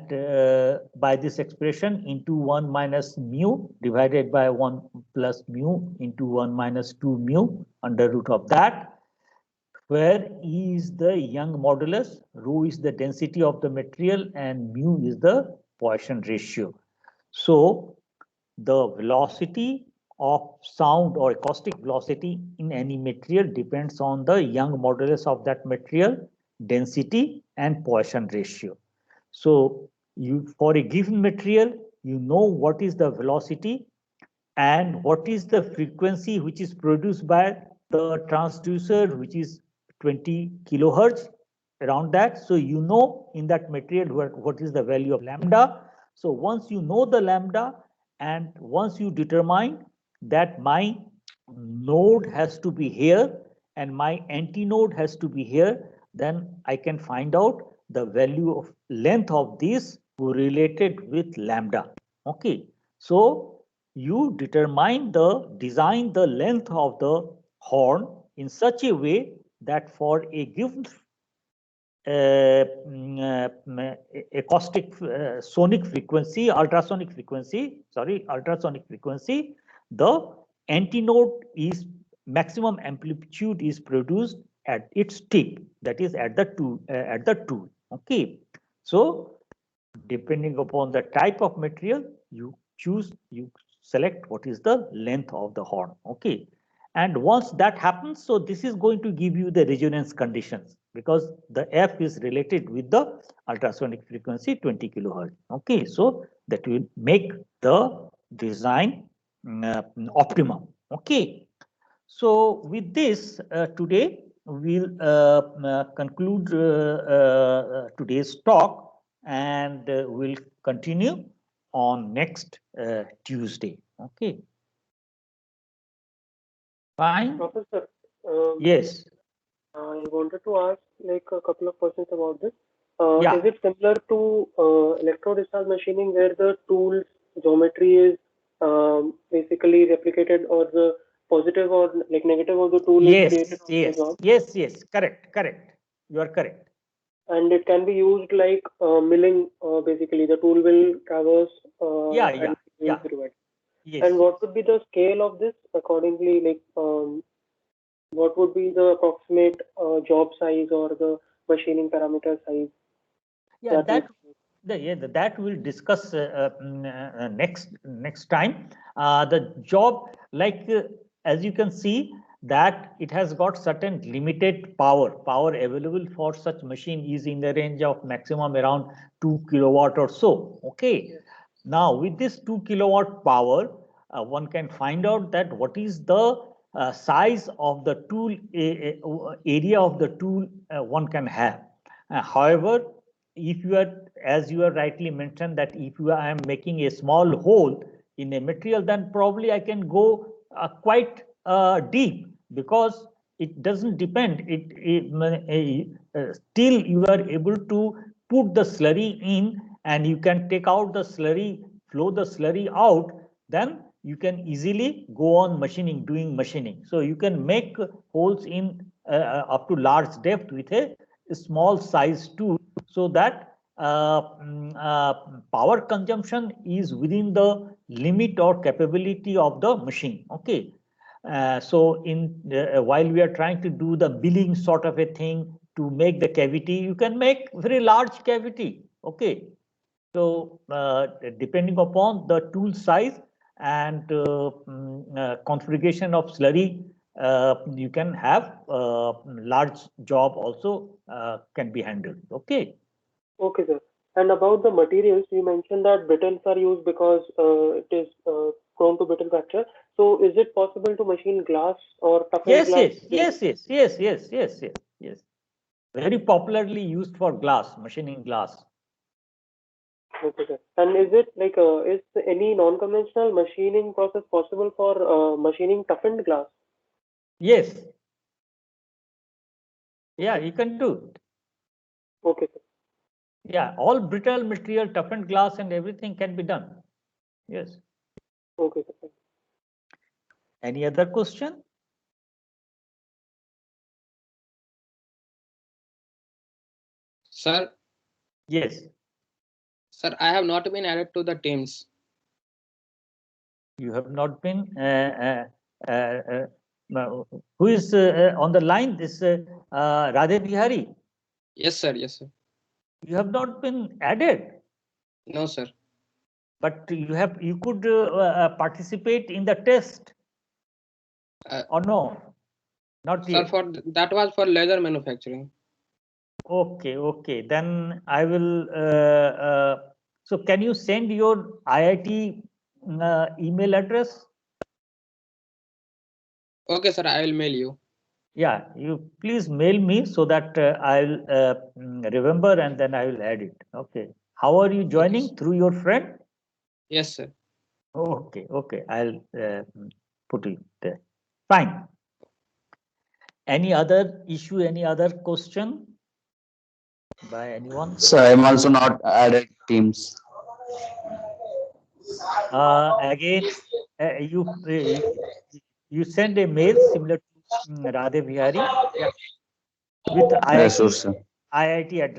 by this expression into 1 minus mu divided by 1 plus mu into 1 minus 2 mu under root of that, where E is the Young modulus, rho is the density of the material, and mu is the Poisson ratio. So the velocity of sound or acoustic velocity in any material depends on the Young modulus of that material, density, and Poisson ratio. So you, for a given material, you know what is the velocity and what is the frequency which is produced by the transducer, which is 20 kilohertz, around that. So you know in that material what is the value of lambda. So once you know the lambda, and once you determine that my node has to be here and my antinode has to be here, then I can find out the value of length of this related with lambda. Okay. So you determine design the length of the horn in such a way that for a given acoustic sonic frequency, ultrasonic frequency, the antinode is maximum amplitude is produced at its tip, that is at the tool. Okay. So depending upon the type of material, you you select what is the length of the horn. Okay. And once that happens, so this is going to give you the resonance conditions because the F is related with the ultrasonic frequency 20 kilohertz. Okay. So that will make the design optimum. Okay. So with this, today we'll conclude today's talk, and we'll continue on next Tuesday. Okay. Fine. Professor, Yes. I wanted to ask like a couple of questions about this. Yeah. Is it similar to electro-discharge machining where the tool's geometry is basically replicated, or the positive or like negative of the tool is created on the job? Yes. Correct. You are correct. And it can be used like milling. Basically, the tool will traverse. Yeah. Through it. Yes. And what would be the scale of this accordingly? Like, what would be the approximate job size or the machining parameter size? Yeah, that we'll discuss next time. The job, like as you can see, that it has got certain limited power available for such machine is in the range of maximum around 2 kilowatt or so. Okay. Now with this 2 kilowatt power, one can find out that what is the size of the tool area of the tool one can have. However, if you are, as you are rightly mentioned, that if you I am making a small hole in a material, then probably I can go quite deep, because it doesn't depend. Still you are able to put the slurry in, and you can take out the slurry, flow the slurry out. Then you can easily go on doing machining. So you can make holes in up to large depth with a small size tool, so that power consumption is within the limit or capability of the machine. Okay. So while we are trying to do the milling sort of a thing to make the cavity, you can make very large cavity. Okay. So depending upon the tool size and configuration of slurry, you can have large job also can be handled. Okay. Okay, sir. And about the materials, you mentioned that brittles are used because it is prone to brittle fracture. So, is it possible to machine glass or toughened glass? Yes. Very popularly used for glass, machining glass. Okay, sir. And is it like is any non-conventional machining process possible for machining toughened glass? Yes. Yeah, you can do it. Okay, sir. Yeah, all brittle material, toughened glass, and everything can be done. Yes. Okay, sir. Any other question? Sir. Yes. Sir, I have not been added to the teams. You have not been. Who is on the line? This Radhe Bihari. Yes, sir. You have not been added. No, sir. But you could participate in the test. Or no? Not sir, yet. That was for leather manufacturing. Okay. Then I will. So can you send your IIT email address? Okay, sir. I will mail you. Yeah, you please mail me so that I'll remember, and then I will add it. Okay. How are you joining? Yes. Through your friend? Yes, sir. Okay. I'll put it there. Fine. Any other issue? Any other question by anyone? So I'm also not added teams. Again, you send a mail similar to Radhe Bihari, yeah, with IIT, Yes, sure, sir. IIT address.